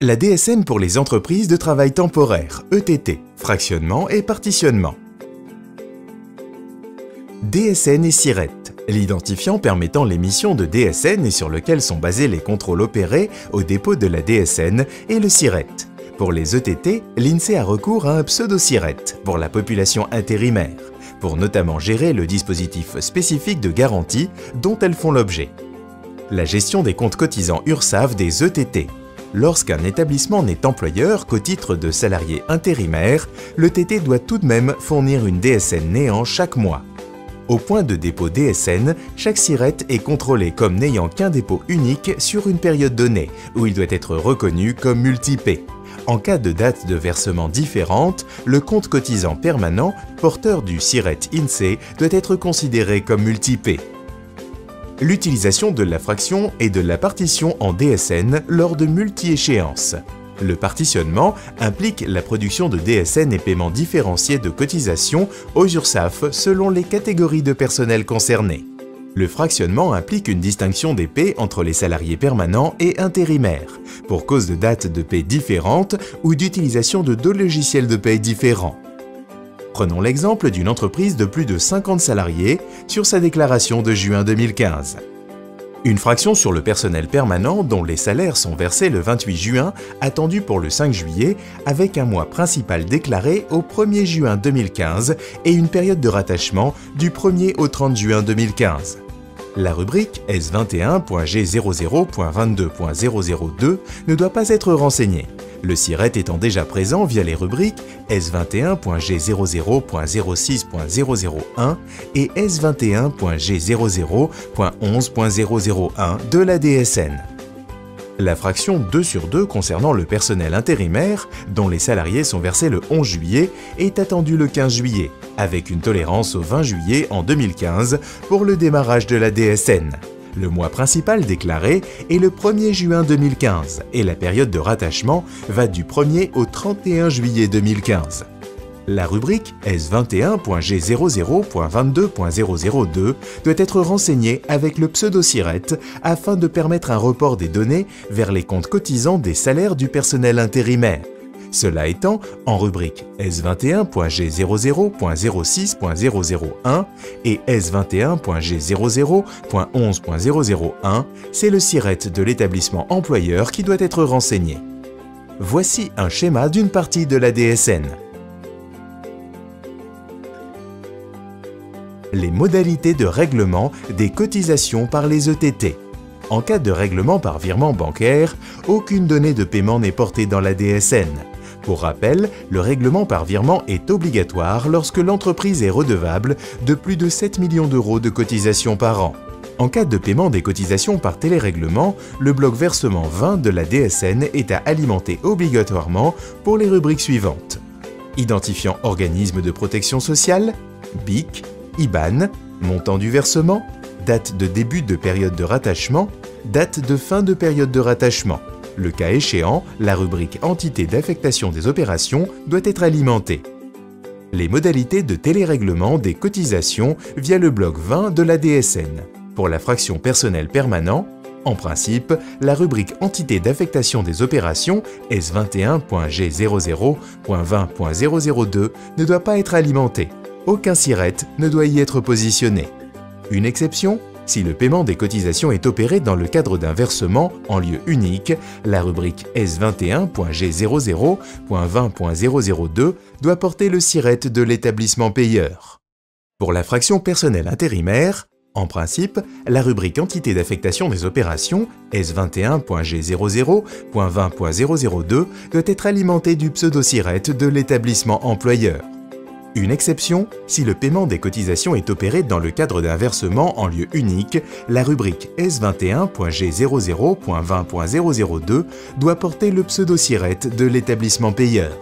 La DSN pour les entreprises de travail temporaire, ETT, fractionnement et partitionnement. DSN et SIRET, l'identifiant permettant l'émission de DSN et sur lequel sont basés les contrôles opérés au dépôt de la DSN, et le SIRET. Pour les ETT, l'INSEE a recours à un pseudo-SIRET pour la population intérimaire, pour notamment gérer le dispositif spécifique de garantie dont elles font l'objet. La gestion des comptes cotisants URSSAF des ETT. Lorsqu'un établissement n'est employeur qu'au titre de salarié intérimaire, l'ETT doit tout de même fournir une DSN néant chaque mois. Au point de dépôt DSN, chaque SIRET est contrôlé comme n'ayant qu'un dépôt unique sur une période donnée, où il doit être reconnu comme multi-P. En cas de date de versement différente, le compte cotisant permanent, porteur du SIRET INSEE, doit être considéré comme multi-P. L'utilisation de la fraction et de la partition en DSN lors de multi-échéances. Le partitionnement implique la production de DSN et paiements différenciés de cotisations aux URSSAF selon les catégories de personnel concernées. Le fractionnement implique une distinction des paies entre les salariés permanents et intérimaires, pour cause de dates de paie différentes ou d'utilisation de 2 logiciels de paie différents. Prenons l'exemple d'une entreprise de plus de 50 salariés sur sa déclaration de juin 2015. Une fraction sur le personnel permanent dont les salaires sont versés le 28 juin, attendue pour le 5 juillet, avec un mois principal déclaré au 1er juin 2015 et une période de rattachement du 1er au 30 juin 2015. La rubrique S21.G00.22.002 ne doit pas être renseignée, le SIRET étant déjà présent via les rubriques S21.G00.06.001 et S21.G00.11.001 de la DSN. La fraction 2 sur 2 concernant le personnel intérimaire, dont les salariés sont versés le 11 juillet, est attendue le 15 juillet, avec une tolérance au 20 juillet en 2015 pour le démarrage de la DSN. Le mois principal déclaré est le 1er juin 2015 et la période de rattachement va du 1er au 31 juillet 2015. La rubrique S21.G00.22.002 doit être renseignée avec le pseudo-SIRET afin de permettre un report des données vers les comptes cotisants des salaires du personnel intérimaire. Cela étant, en rubrique S21.G00.06.001 et S21.G00.11.001, c'est le SIRET de l'établissement employeur qui doit être renseigné. Voici un schéma d'une partie de la DSN. Les modalités de règlement des cotisations par les ETT. En cas de règlement par virement bancaire, aucune donnée de paiement n'est portée dans la DSN. Pour rappel, le règlement par virement est obligatoire lorsque l'entreprise est redevable de plus de 7 millions d'euros de cotisations par an. En cas de paiement des cotisations par télérèglement, le bloc versement 20 de la DSN est à alimenter obligatoirement pour les rubriques suivantes. Identifiant organisme de protection sociale, BIC, IBAN, montant du versement, date de début de période de rattachement, date de fin de période de rattachement. Le cas échéant, la rubrique Entité d'affectation des opérations doit être alimentée. Les modalités de télérèglement des cotisations via le bloc 20 de la DSN. Pour la fraction personnel permanent, en principe, la rubrique Entité d'affectation des opérations S21.G00.20.002 ne doit pas être alimentée. Aucun SIRET ne doit y être positionné. Une exception, si le paiement des cotisations est opéré dans le cadre d'un versement en lieu unique, la rubrique S21.G00.20.002 doit porter le SIRET de l'établissement payeur. Pour la fraction personnel intérimaire, en principe, la rubrique Entité d'affectation des opérations S21.G00.20.002 doit être alimentée du pseudo-SIRET de l'établissement employeur. Une exception, si le paiement des cotisations est opéré dans le cadre d'un versement en lieu unique, la rubrique S21.G00.20.002 doit porter le pseudo-SIRET de l'établissement payeur.